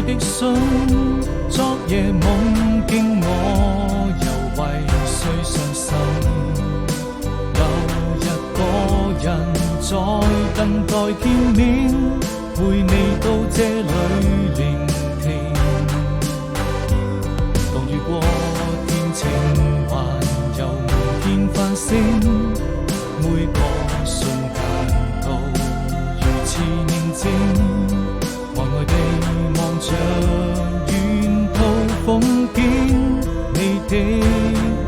的信，昨夜夢見我又為誰傷心？有一個人在等待見面，陪你到這裏聆聽。當遇過天晴還又無見繁星，每個瞬間都如此寧靜。呆呆地望着沿途風景，你的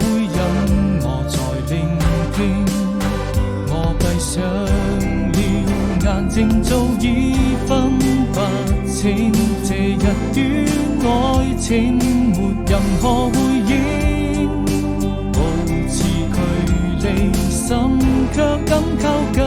回音我在聆聽。我閉上了眼睛，早已分不清這一段愛情沒任何回應，保持距離，心卻敢靠近。